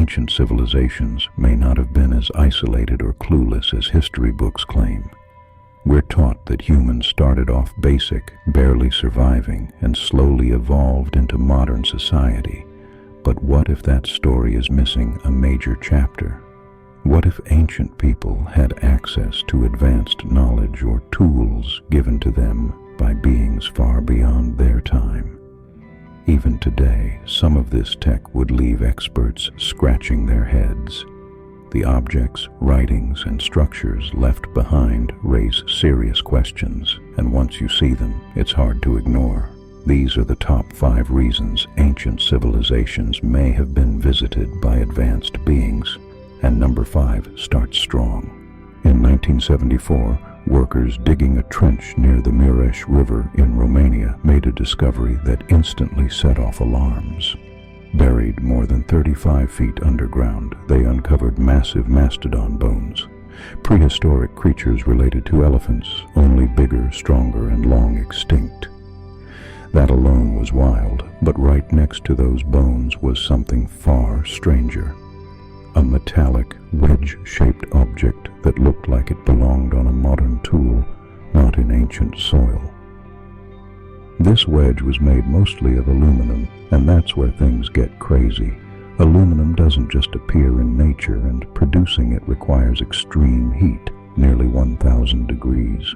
ancient civilizations may not have been as isolated or clueless as history books claim. We're taught that humans started off basic, barely surviving, and slowly evolved into modern society. But what if that story is missing a major chapter? What if ancient people had access to advanced knowledge or tools given to them by beings far beyond their time? Even today, some of this tech would leave experts scratching their heads. The objects, writings, and structures left behind raise serious questions, and once you see them, it's hard to ignore. These are the top 5 reasons ancient civilizations may have been visited by advanced beings. And number 5 starts strong. In 1974, workers digging a trench near the Mureș River in Romania made a discovery that instantly set off alarms. Buried more than 35 feet underground, they uncovered massive mastodon bones, prehistoric creatures related to elephants, only bigger, stronger, and long extinct. That alone was wild, but right next to those bones was something far stranger. A metallic, wedge-shaped object that looked like it belonged on a modern tool, not in ancient soil. This wedge was made mostly of aluminum, and that's where things get crazy. Aluminum doesn't just appear in nature, and producing it requires extreme heat, nearly 1,000 degrees.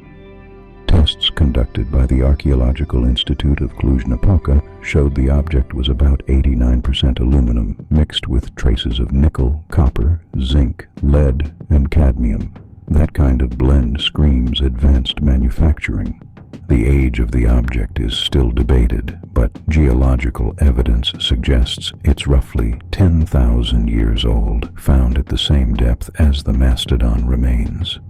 Tests conducted by the Archaeological Institute of Cluj-Napoca showed the object was about 89% aluminum, mixed with traces of nickel, copper, zinc, lead, and cadmium. That kind of blend screams advanced manufacturing. The age of the object is still debated, but geological evidence suggests it's roughly 10,000 years old, found at the same depth as the mastodon remains.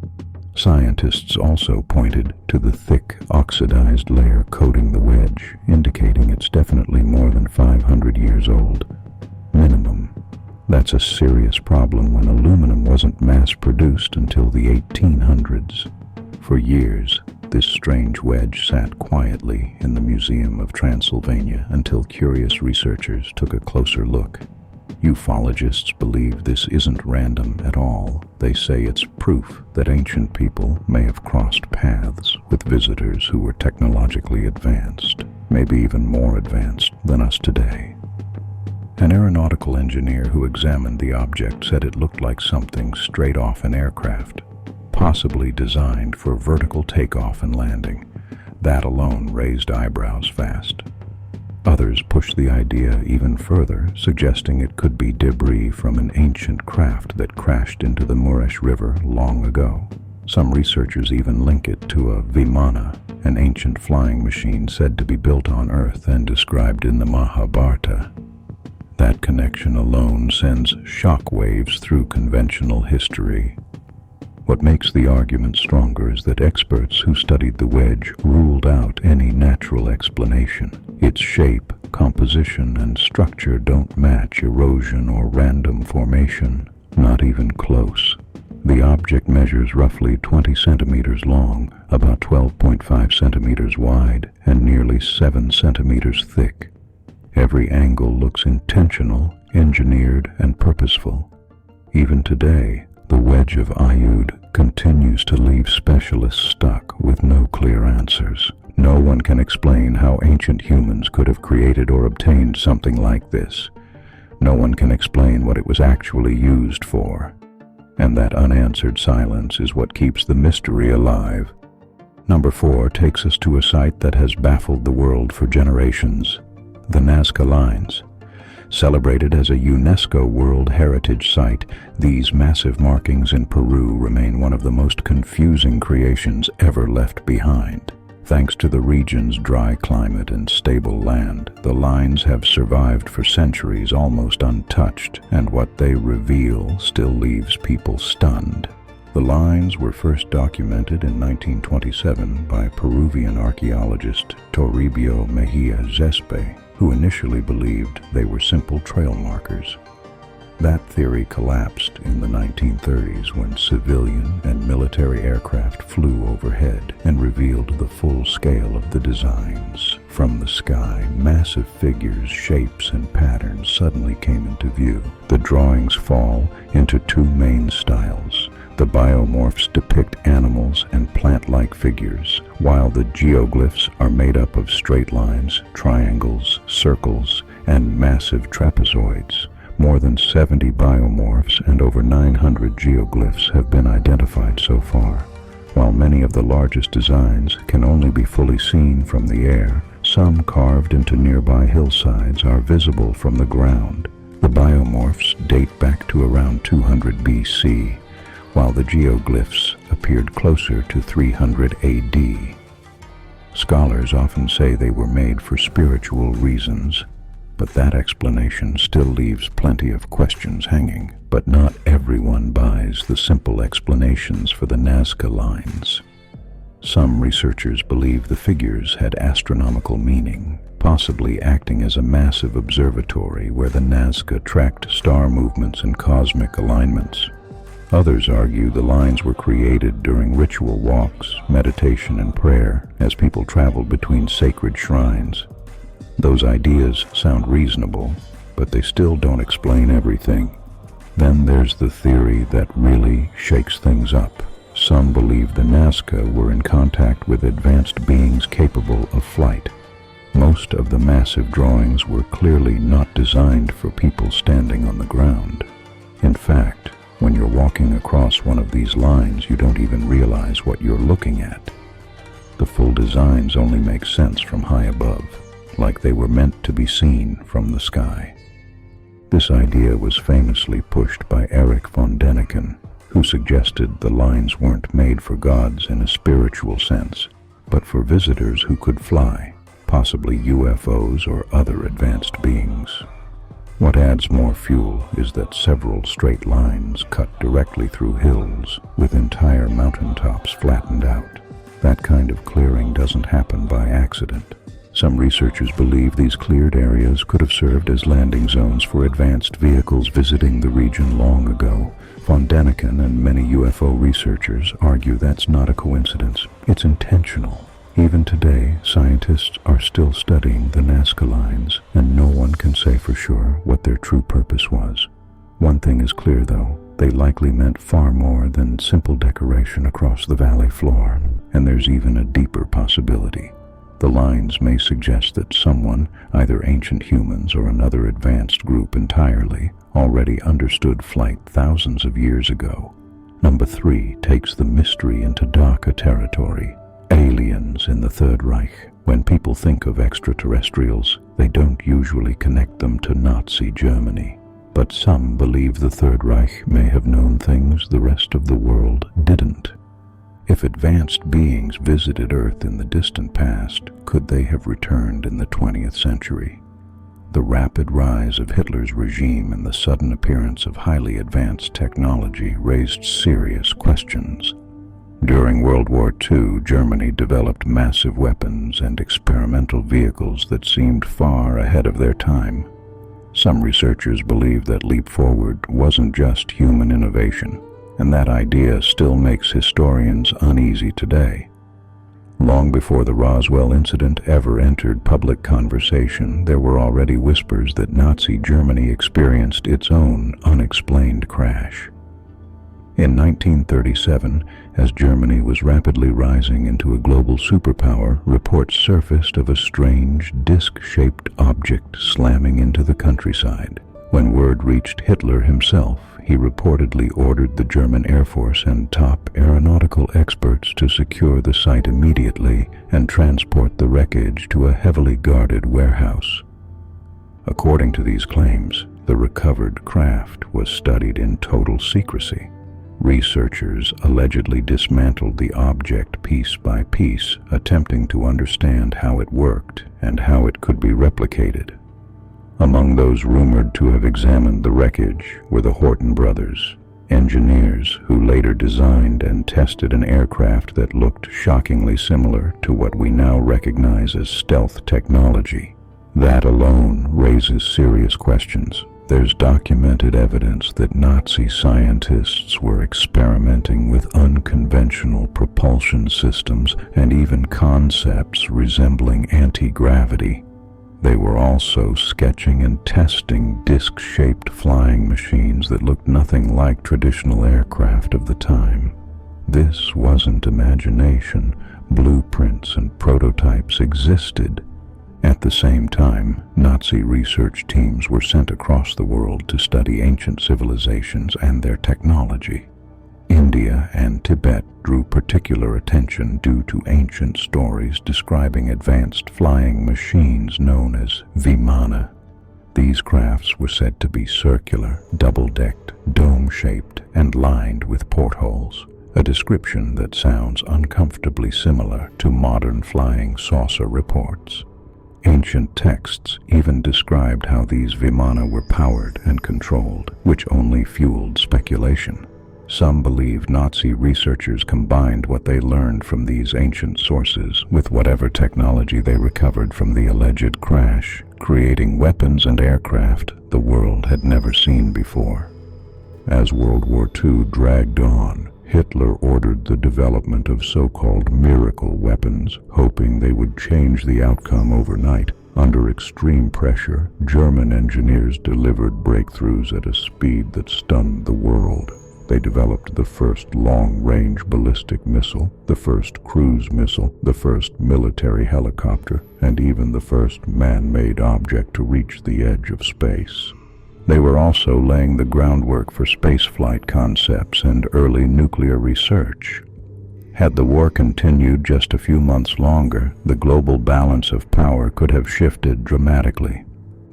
Scientists also pointed to the thick, oxidized layer coating the wedge, indicating it's definitely more than 500 years old. Minimum. That's a serious problem when aluminum wasn't mass-produced until the 1800s. For years, this strange wedge sat quietly in the Museum of Transylvania until curious researchers took a closer look. Ufologists believe this isn't random at all. They say it's proof that ancient people may have crossed paths with visitors who were technologically advanced, maybe even more advanced than us today. An aeronautical engineer who examined the object said it looked like something straight off an aircraft, possibly designed for vertical takeoff and landing. That alone raised eyebrows fast. Others pushed the idea even further, suggesting it could be debris from an ancient craft that crashed into the Mureș River long ago. Some researchers even link it to a Vimana, an ancient flying machine said to be built on Earth and described in the Mahabharata. That connection alone sends shock waves through conventional history. What makes the argument stronger is that experts who studied the wedge ruled out any natural explanation. Its shape, composition, and structure don't match erosion or random formation, not even close. The object measures roughly 20 centimeters long, about 12.5 centimeters wide, and nearly 7 centimeters thick. Every angle looks intentional, engineered, and purposeful. Even today, the wedge of Ayud continues to leave specialists stuck with no clear answers. No one can explain how ancient humans could have created or obtained something like this. No one can explain what it was actually used for. And that unanswered silence is what keeps the mystery alive. Number 4 takes us to a site that has baffled the world for generations, the Nazca Lines. Celebrated as a UNESCO World Heritage Site, these massive markings in Peru remain one of the most confusing creations ever left behind. Thanks to the region's dry climate and stable land, the lines have survived for centuries almost untouched, and what they reveal still leaves people stunned. The lines were first documented in 1927 by Peruvian archaeologist Toribio Mejia Zespe, who initially believed they were simple trail markers. That theory collapsed in the 1930s when civilian and military aircraft flew overhead and revealed the full scale of the designs. from the sky, massive figures, shapes, and patterns suddenly came into view. The drawings fall into two main styles. The biomorphs depict animals and plant-like figures, while the geoglyphs are made up of straight lines, triangles, circles, and massive trapezoids. More than 70 biomorphs and over 900 geoglyphs have been identified so far. While many of the largest designs can only be fully seen from the air, some carved into nearby hillsides are visible from the ground. The biomorphs date back to around 200 BC, while the geoglyphs appeared closer to 300 AD. Scholars often say they were made for spiritual reasons, but that explanation still leaves plenty of questions hanging. But not everyone buys the simple explanations for the Nazca lines. Some researchers believe the figures had astronomical meaning, possibly acting as a massive observatory where the Nazca tracked star movements and cosmic alignments. Others argue the lines were created during ritual walks, meditation, and prayer as people traveled between sacred shrines. Those ideas sound reasonable, but they still don't explain everything. Then there's the theory that really shakes things up. Some believe the Nazca were in contact with advanced beings capable of flight. Most of the massive drawings were clearly not designed for people standing on the ground. In fact, when you're walking across one of these lines, you don't even realize what you're looking at. The full designs only make sense from high above, like they were meant to be seen from the sky. This idea was famously pushed by Erich von Däniken, who suggested the lines weren't made for gods in a spiritual sense, but for visitors who could fly, possibly UFOs or other advanced beings. What adds more fuel is that several straight lines cut directly through hills, with entire mountaintops flattened out. That kind of clearing doesn't happen by accident. Some researchers believe these cleared areas could have served as landing zones for advanced vehicles visiting the region long ago. Von Däniken and many UFO researchers argue that's not a coincidence. It's intentional. Even today, scientists are still studying the Nazca lines, and no one can say for sure what their true purpose was. One thing is clear, though. They likely meant far more than simple decoration across the valley floor, and there's even a deeper possibility. The lines may suggest that someone, either ancient humans or another advanced group entirely, already understood flight thousands of years ago. Number 3 takes the mystery into darker territory. Aliens in the Third Reich. When people think of extraterrestrials, they don't usually connect them to Nazi Germany. But some believe the Third Reich may have known things the rest of the world didn't. If advanced beings visited Earth in the distant past, could they have returned in the 20th century? The rapid rise of Hitler's regime and the sudden appearance of highly advanced technology raised serious questions. During World War II, Germany developed massive weapons and experimental vehicles that seemed far ahead of their time. Some researchers believe that leap forward wasn't just human innovation, and that idea still makes historians uneasy today. Long before the Roswell incident ever entered public conversation, there were already whispers that Nazi Germany experienced its own unexplained crash. In 1937, as Germany was rapidly rising into a global superpower, reports surfaced of a strange, disc-shaped object slamming into the countryside. When word reached Hitler himself, he reportedly ordered the German Air Force and top aeronautical experts to secure the site immediately and transport the wreckage to a heavily guarded warehouse. According to these claims, the recovered craft was studied in total secrecy. Researchers allegedly dismantled the object piece by piece, attempting to understand how it worked and how it could be replicated. Among those rumored to have examined the wreckage were the Horton brothers, engineers who later designed and tested an aircraft that looked shockingly similar to what we now recognize as stealth technology. That alone raises serious questions. There's documented evidence that Nazi scientists were experimenting with unconventional propulsion systems and even concepts resembling anti-gravity. They were also sketching and testing disc-shaped flying machines that looked nothing like traditional aircraft of the time. This wasn't imagination. Blueprints and prototypes existed. At the same time, Nazi research teams were sent across the world to study ancient civilizations and their technology. India and Tibet drew particular attention due to ancient stories describing advanced flying machines known as Vimana. These crafts were said to be circular, double-decked, dome-shaped, and lined with portholes, a description that sounds uncomfortably similar to modern flying saucer reports. Ancient texts even described how these Vimana were powered and controlled, which only fueled speculation. Some believe Nazi researchers combined what they learned from these ancient sources with whatever technology they recovered from the alleged crash, creating weapons and aircraft the world had never seen before. As World War II dragged on, Hitler ordered the development of so-called miracle weapons, hoping they would change the outcome overnight. Under extreme pressure, German engineers delivered breakthroughs at a speed that stunned the world. They developed the first long-range ballistic missile, the first cruise missile, the first military helicopter, and even the first man-made object to reach the edge of space. They were also laying the groundwork for spaceflight concepts and early nuclear research. Had the war continued just a few months longer, the global balance of power could have shifted dramatically.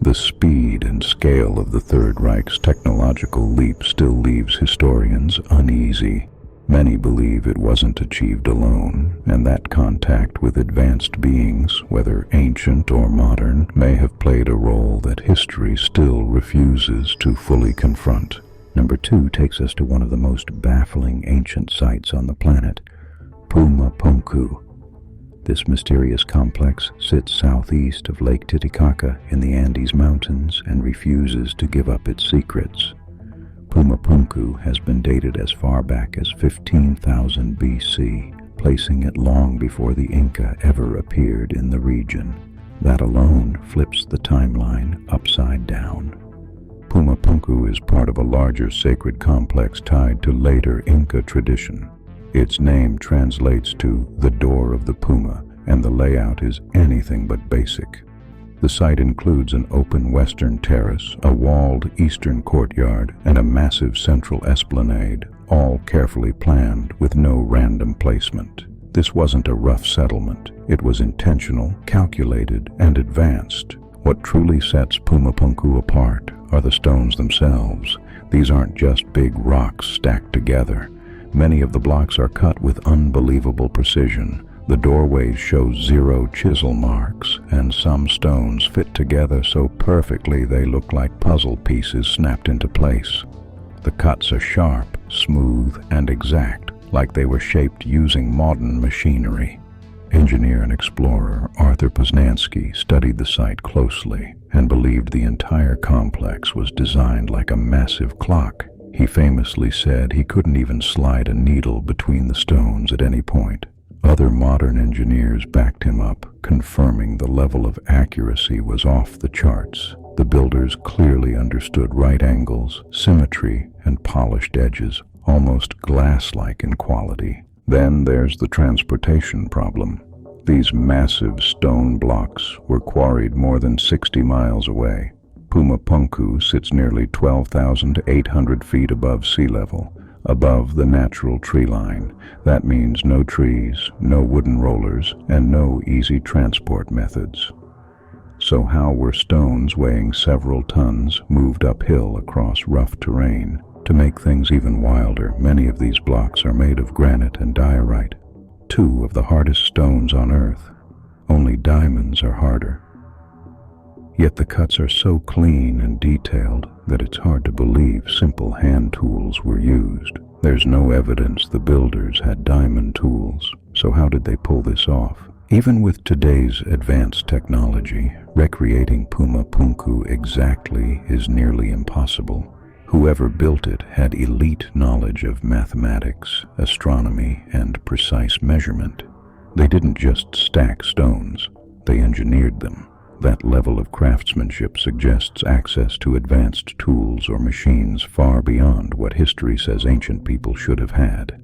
The speed and scale of the Third Reich's technological leap still leaves historians uneasy. Many believe it wasn't achieved alone, and that contact with advanced beings, whether ancient or modern, may have played a role that history still refuses to fully confront. Number 2 takes us to one of the most baffling ancient sites on the planet, Puma Punku. This mysterious complex sits southeast of Lake Titicaca in the Andes Mountains and refuses to give up its secrets. Puma Punku has been dated as far back as 15,000 BC, placing it long before the Inca ever appeared in the region. That alone flips the timeline upside down. Puma Punku is part of a larger sacred complex tied to later Inca tradition. Its name translates to the Door of the Puma, and the layout is anything but basic. The site includes an open western terrace, a walled eastern courtyard, and a massive central esplanade, all carefully planned with no random placement. This wasn't a rough settlement. It was intentional, calculated, and advanced. What truly sets Puma Punku apart are the stones themselves. These aren't just big rocks stacked together. Many of the blocks are cut with unbelievable precision. The doorways show 0 chisel marks, and some stones fit together so perfectly they look like puzzle pieces snapped into place. The cuts are sharp, smooth, and exact, like they were shaped using modern machinery. Engineer and explorer Arthur Poznansky studied the site closely and believed the entire complex was designed like a massive clock. He famously said he couldn't even slide a needle between the stones at any point. Other modern engineers backed him up, confirming the level of accuracy was off the charts. The builders clearly understood right angles, symmetry, and polished edges, almost glass-like in quality. Then there's the transportation problem. These massive stone blocks were quarried more than 60 miles away. Puma Punku sits nearly 12,800 feet above sea level, above the natural tree line. That means no trees, no wooden rollers, and no easy transport methods. So how were stones weighing several tons moved uphill across rough terrain? To make things even wilder, many of these blocks are made of granite and diorite, 2 of the hardest stones on Earth. Only diamonds are harder. Yet the cuts are so clean and detailed that it's hard to believe simple hand tools were used. There's no evidence the builders had diamond tools, so how did they pull this off? Even with today's advanced technology, recreating Puma Punku exactly is nearly impossible. Whoever built it had elite knowledge of mathematics, astronomy, and precise measurement. They didn't just stack stones, they engineered them. That level of craftsmanship suggests access to advanced tools or machines far beyond what history says ancient people should have had.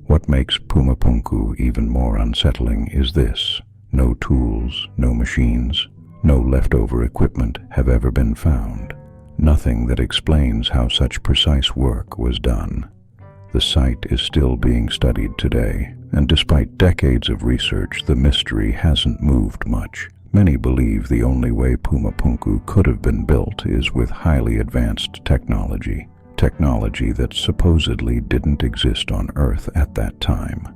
What makes Puma Punku even more unsettling is this: no tools, no machines, no leftover equipment have ever been found. Nothing that explains how such precise work was done. The site is still being studied today, and despite decades of research, the mystery hasn't moved much. Many believe the only way Puma Punku could have been built is with highly advanced technology that supposedly didn't exist on Earth at that time.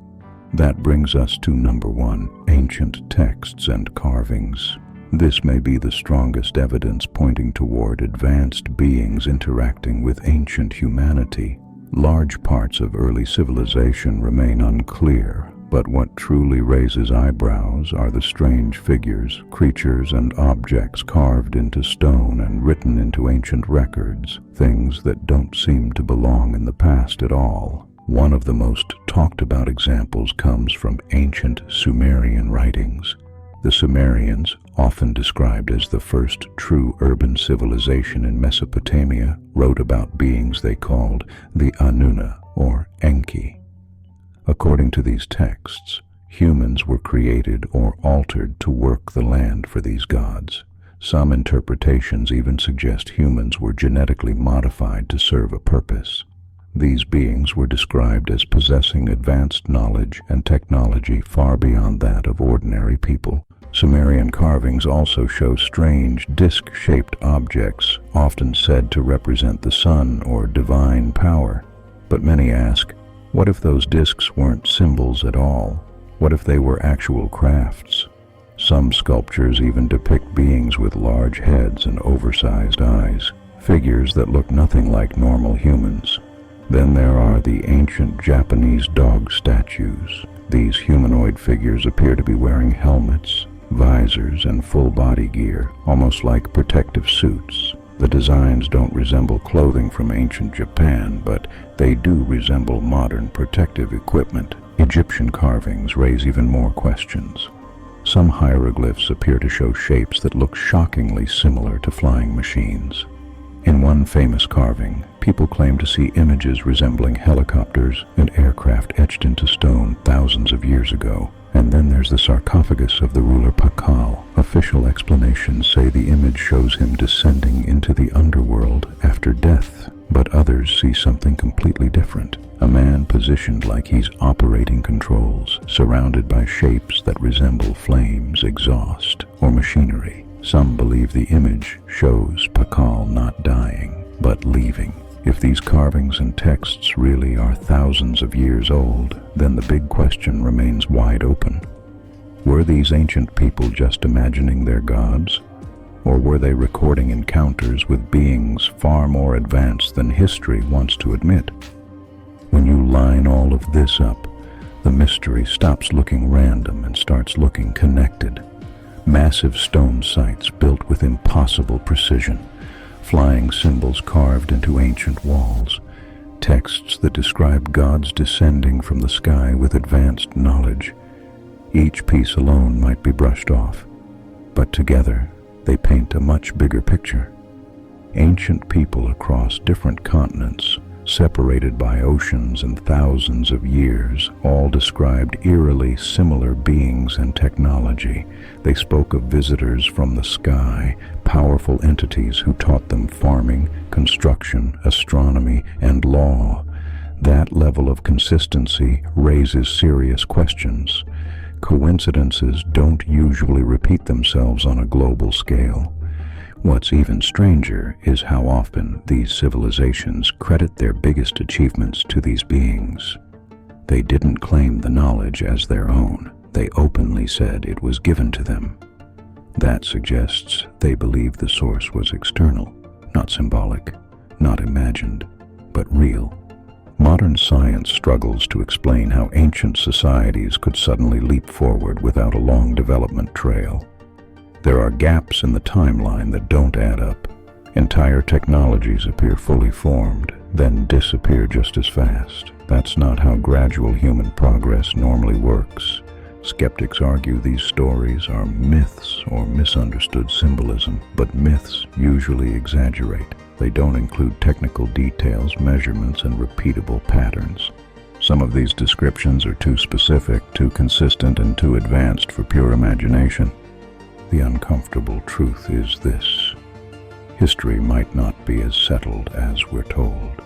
That brings us to number 1, ancient texts and carvings. This may be the strongest evidence pointing toward advanced beings interacting with ancient humanity. Large parts of early civilization remain unclear, but what truly raises eyebrows are the strange figures, creatures, and objects carved into stone and written into ancient records, things that don't seem to belong in the past at all. One of the most talked about examples comes from ancient Sumerian writings. The Sumerians, often described as the first true urban civilization in Mesopotamia, wrote about beings they called the Anuna, or Enki. According to these texts, humans were created or altered to work the land for these gods. Some interpretations even suggest humans were genetically modified to serve a purpose. These beings were described as possessing advanced knowledge and technology far beyond that of ordinary people. Sumerian carvings also show strange disc-shaped objects, often said to represent the sun or divine power. But many ask, what if those discs weren't symbols at all? What if they were actual crafts? Some sculptures even depict beings with large heads and oversized eyes, figures that look nothing like normal humans. Then there are the ancient Japanese dog statues. These humanoid figures appear to be wearing helmets, visors, and full body gear, almost like protective suits. The designs don't resemble clothing from ancient Japan, but they do resemble modern protective equipment. Egyptian carvings raise even more questions. Some hieroglyphs appear to show shapes that look shockingly similar to flying machines. In one famous carving, people claim to see images resembling helicopters and aircraft etched into stone thousands of years ago. And then there's the sarcophagus of the ruler Pakal. Official explanations say the image shows him descending into the underworld after death, but others see something completely different. A man positioned like he's operating controls, surrounded by shapes that resemble flames, exhaust, or machinery. Some believe the image shows Pakal not dying, but leaving. If these carvings and texts really are thousands of years old, then the big question remains wide open. Were these ancient people just imagining their gods? Or were they recording encounters with beings far more advanced than history wants to admit? When you line all of this up, the mystery stops looking random and starts looking connected. Massive stone sites built with impossible precision, flying symbols carved into ancient walls, texts that describe gods descending from the sky with advanced knowledge. Each piece alone might be brushed off, but together they paint a much bigger picture. Ancient people across different continents, separated by oceans and thousands of years, all described eerily similar beings and technology. They spoke of visitors from the sky, powerful entities who taught them farming, construction, astronomy, and law. That level of consistency raises serious questions. Coincidences don't usually repeat themselves on a global scale. What's even stranger is how often these civilizations credit their biggest achievements to these beings. They didn't claim the knowledge as their own. They openly said it was given to them. That suggests they believed the source was external, not symbolic, not imagined, but real. Modern science struggles to explain how ancient societies could suddenly leap forward without a long development trail. There are gaps in the timeline that don't add up. Entire technologies appear fully formed, then disappear just as fast. That's not how gradual human progress normally works. Skeptics argue these stories are myths or misunderstood symbolism, but myths usually exaggerate. They don't include technical details, measurements, and repeatable patterns. Some of these descriptions are too specific, too consistent, and too advanced for pure imagination. The uncomfortable truth is this: history might not be as settled as we're told.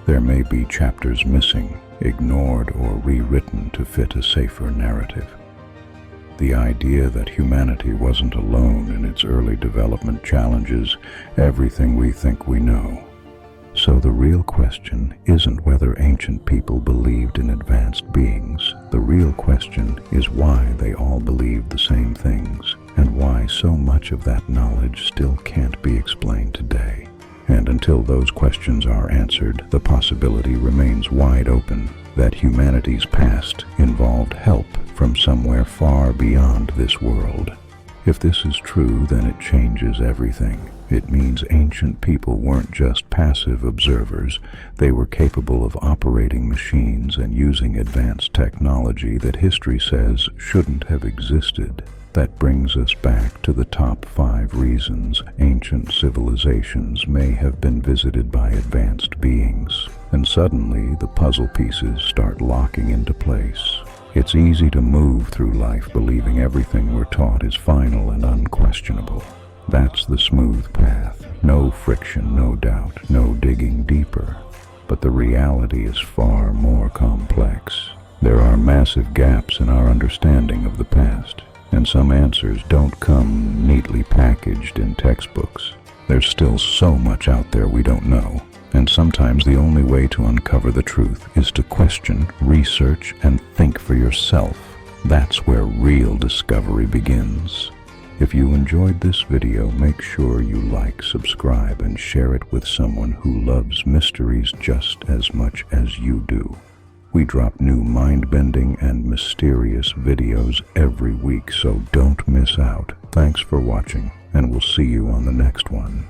There may be chapters missing, ignored, or rewritten to fit a safer narrative. The idea that humanity wasn't alone in its early development challenges everything we think we know. So the real question isn't whether ancient people believed in advanced beings. The real question is why they all believed the same things, and why so much of that knowledge still can't be explained today. And until those questions are answered, the possibility remains wide open that humanity's past involved help from somewhere far beyond this world. If this is true, then it changes everything. It means ancient people weren't just passive observers. They were capable of operating machines and using advanced technology that history says shouldn't have existed. That brings us back to the top 5 reasons ancient civilizations may have been visited by advanced beings. And suddenly, the puzzle pieces start locking into place. It's easy to move through life believing everything we're taught is final and unquestionable. That's the smooth path. No friction, no doubt, no digging deeper. But the reality is far more complex. There are massive gaps in our understanding of the past, and some answers don't come neatly packaged in textbooks. There's still so much out there we don't know, and sometimes the only way to uncover the truth is to question, research, and think for yourself. That's where real discovery begins. If you enjoyed this video, make sure you like, subscribe, and share it with someone who loves mysteries just as much as you do. We drop new mind-bending and mysterious videos every week, so don't miss out. Thanks for watching, and we'll see you on the next one.